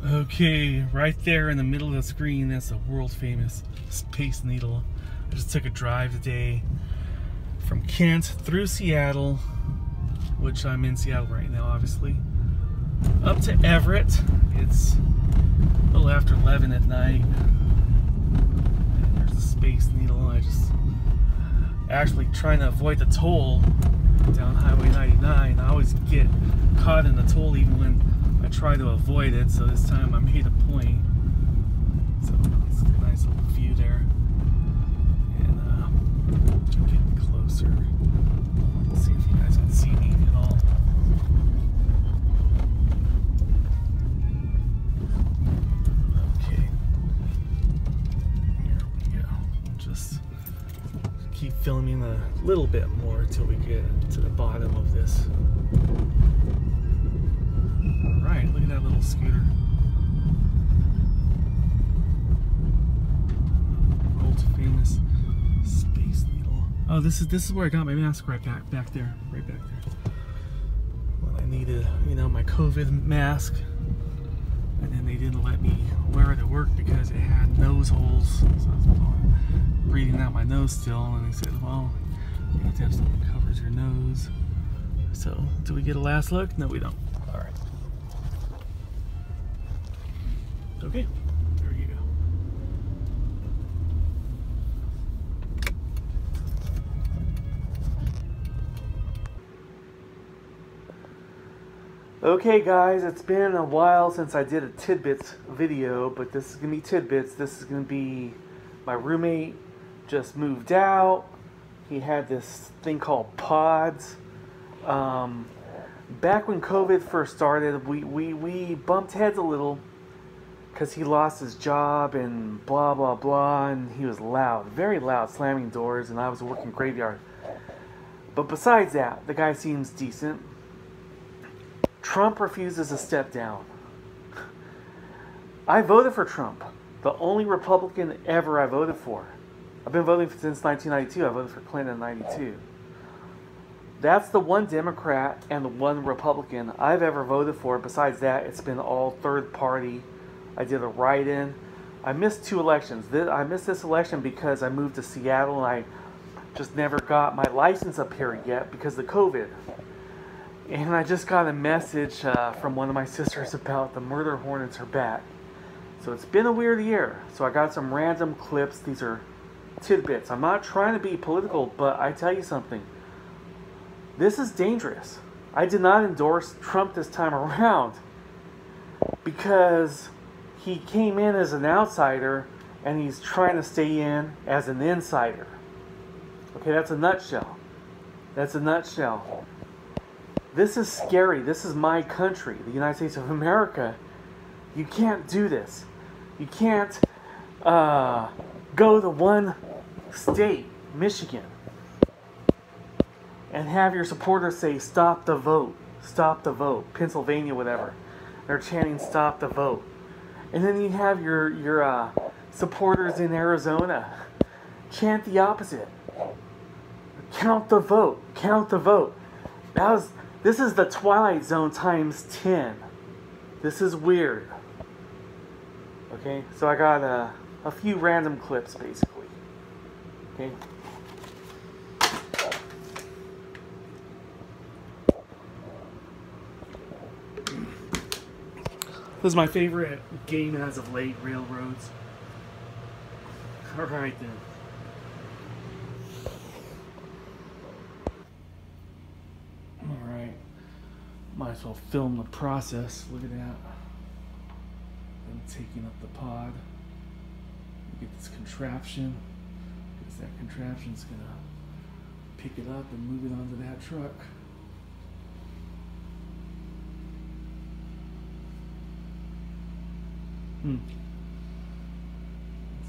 Okay, right there in the middle of the screen, that's a world famous Space Needle. I just took a drive today from Kent through Seattle, which I'm in Seattle right now, obviously, up to Everett. It's a little after 11 at night. And there's the Space Needle. I just actually trying to avoid the toll down Highway 99. I always get caught in the toll even when I try to avoid it, so this time I made a point. So it's a nice little view there. And I'm getting closer. Let's see if you guys can see me at all. Okay. Here we go. Just keep filming a little bit more until we get to the bottom of this. Alright, look at that little scooter. World famous Space Needle. Oh, this is where I got my mask, right back there. Right back there. When I needed, you know, my COVID mask. And then they didn't let me wear it at work because it had nose holes. So I was breathing out my nose still, and they said, well, you have to have something that covers your nose. So, do we get a last look? No, we don't. Alright. Okay, there you go. Okay guys, it's been a while since I did a Tidbits video, but this is going to be Tidbits. This is going to be my roommate just moved out. He had this thing called pods. Back when COVID first started, we bumped heads a little because he lost his job and blah blah blah, and he was loud, very loud, slamming doors, and I was working graveyard. But besides that, the guy seems decent. Trump refuses to step down. I voted for Trump, the only Republican ever I voted for. I've been voting since 1992. I voted for Clinton in 92. That's the one Democrat and the one Republican I've ever voted for. Besides that, it's been all third party. I did a write-in. I missed 2 elections. I missed this election because I moved to Seattle and I just never got my license up here yet because of COVID. And I just got a message from one of my sisters about the murder hornets are back. So it's been a weird year. So I got some random clips. These are tidbits. I'm not trying to be political, but I tell you something. This is dangerous. I did not endorse Trump this time around because he came in as an outsider and he's trying to stay in as an insider. Okay, that's a nutshell. That's a nutshell. This is scary. This is my country, the United States of America. You can't do this. You can't go to one state, Michigan, and have your supporters say, stop the vote, stop the vote, Pennsylvania, whatever. They're chanting, stop the vote. And then you have your supporters in Arizona chant the opposite. Count the vote, count the vote. This is the Twilight Zone times 10. This is weird. Okay, so I got a few random clips, basically. Okay. This is my favorite game as of late, Railroads. Alright then. Alright. Might as well film the process. Look at that. I'm taking up the pod. Get this contraption. Because that contraption's gonna pick it up and move it onto that truck.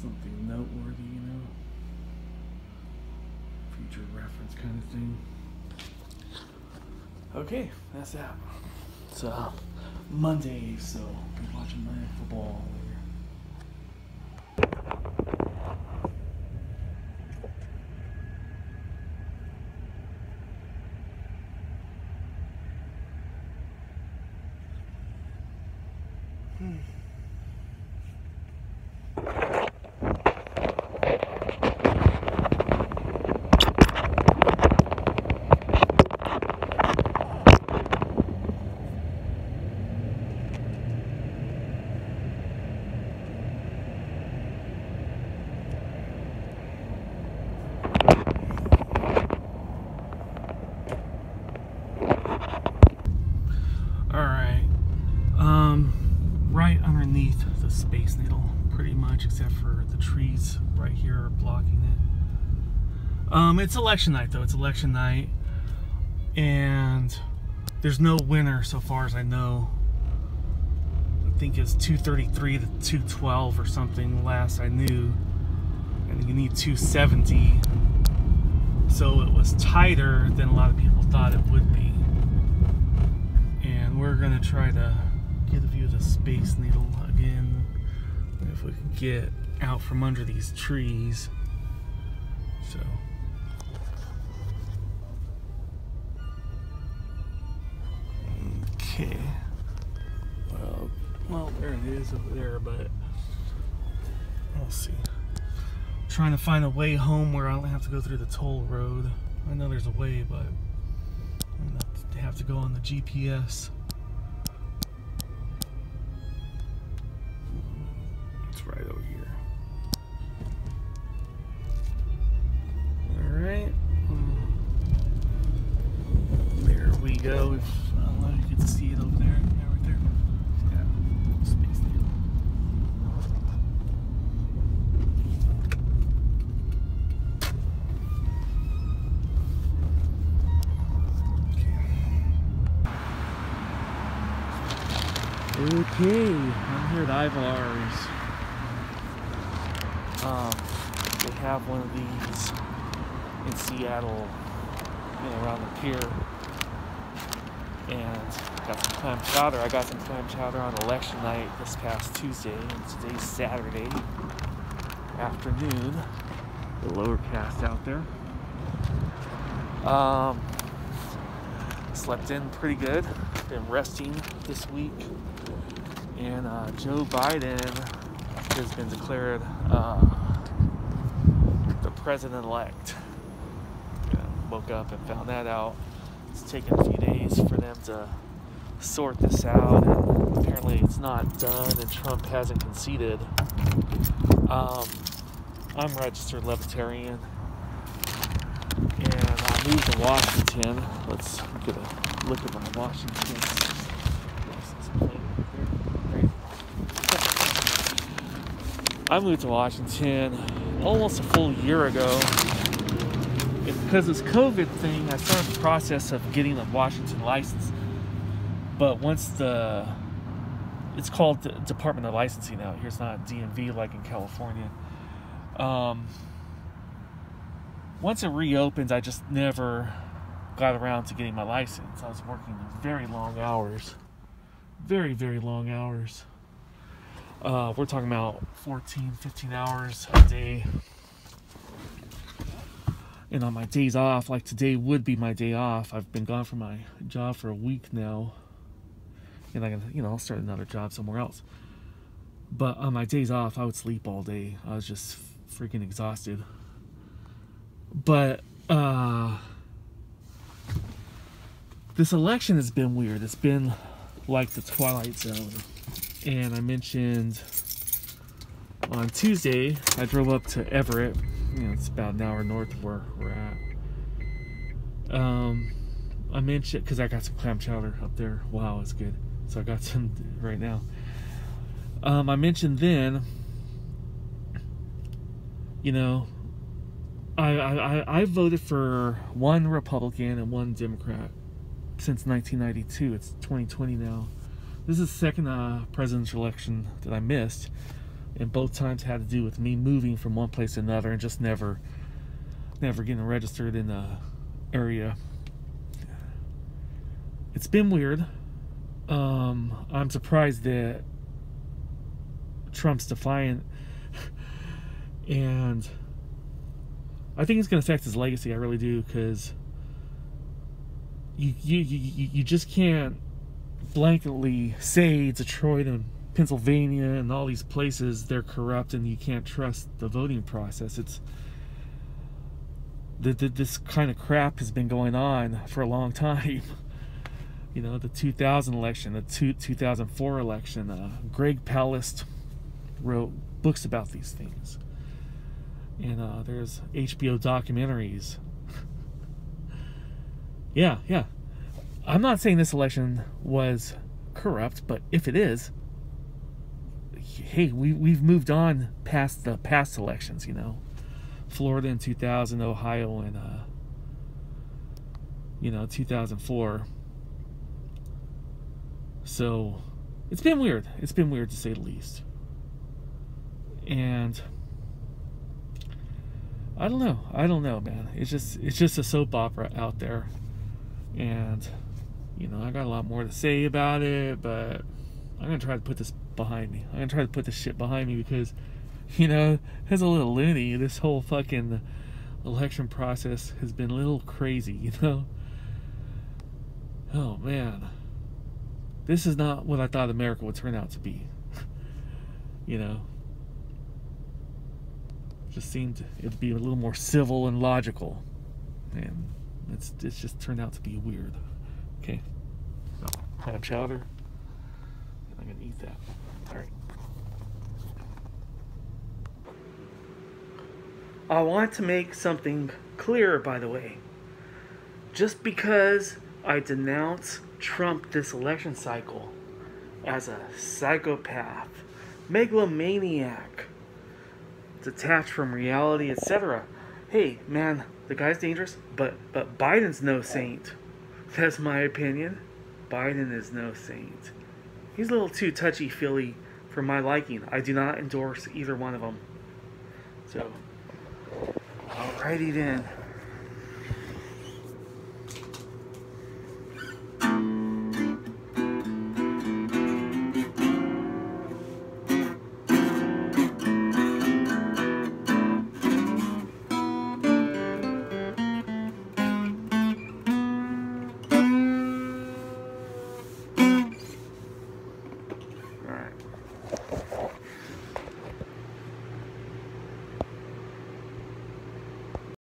Something noteworthy, you know. Future reference kind of thing. Okay, that's that. It's Monday, so we're watching Monday football later. a Space Needle, pretty much, except for the trees right here are blocking it. It's election night, though. It's election night, and there's no winner so far as I know. I think it's 233 to 212 or something last I knew, and you need 270. So it was tighter than a lot of people thought it would be. And we're gonna try to get a view of the Space Needle again, if we can get out from under these trees. So okay, well there it is over there, but we'll see. Trying to find a way home where I don't have to go through the toll road. I know there's a way, but I'm gonna have to go on the GPS. It's right over here. Alright. There we go. I don't know if you can see it over there. Yeah, right there. Yeah. Space Needle. Okay, I'm here at Ivar's. They have one of these in Seattle, around the pier. And got some clam chowder. I got some clam chowder on election night this past Tuesday, and today's Saturday afternoon. The lower cast out there. Slept in pretty good. Been resting this week. And Joe Biden has been declared the president-elect. Woke up and found that out. It's taken a few days for them to sort this out, and apparently it's not done, and Trump hasn't conceded. I'm registered libertarian, and I moved to Washington. Let's get a look at my Washington license plate. I moved to Washington almost a full year ago. And because of this COVID thing, I started the process of getting a Washington license. But once it's called the Department of Licensing out here, it's not DMV like in California. Once it reopened, I just never got around to getting my license. I was working very long hours. Very, very long hours. We're talking about 14, 15 hours a day. And on my days off, like today would be my day off. I've been gone from my job for a week now. And I can, I'll start another job somewhere else. But on my days off, I would sleep all day. I was just freaking exhausted. But this election has been weird. It's been like the Twilight Zone. And I mentioned on Tuesday, I drove up to Everett. It's about an hour north of where we're at. I mentioned, because I got some clam chowder up there. Wow, it's good. So I got some right now. I mentioned then, I voted for one Republican and one Democrat since 1992. It's 2020 now. This is the second presidential election that I missed, and both times had to do with me moving from one place to another and just never getting registered in the area. It's been weird. I'm surprised that Trump's defiant, and I think it's going to affect his legacy. I really do, because you just can't blanketly say Detroit and Pennsylvania and all these places they're corrupt and you can't trust the voting process. It's this kind of crap has been going on for a long time. The 2000 election, the 2004 election. Greg Palast wrote books about these things, and there's HBO documentaries. Yeah. I'm not saying this election was corrupt, but if it is, hey, we've moved on past the past elections, you know. Florida in 2000, Ohio in 2004. So it's been weird. It's been weird to say the least. And I don't know, man. It's just a soap opera out there. And I got a lot more to say about it, but I'm gonna try to put this behind me. I'm gonna try to put this shit behind me because it's a little loony. This whole fucking election process has been a little crazy, Oh man, this is not what I thought America would turn out to be. Just seemed it'd be a little more civil and logical, and it's just turned out to be weird. Okay, ham chowder. I'm gonna eat that. All right. I want to make something clear, by the way. Just because I denounce Trump this election cycle as a psychopath, megalomaniac, detached from reality, etc. Hey, man, the guy's dangerous, but Biden's no saint. That's my opinion. Biden is no saint. He's a little too touchy-feely for my liking. I do not endorse either one of them. So, alrighty then.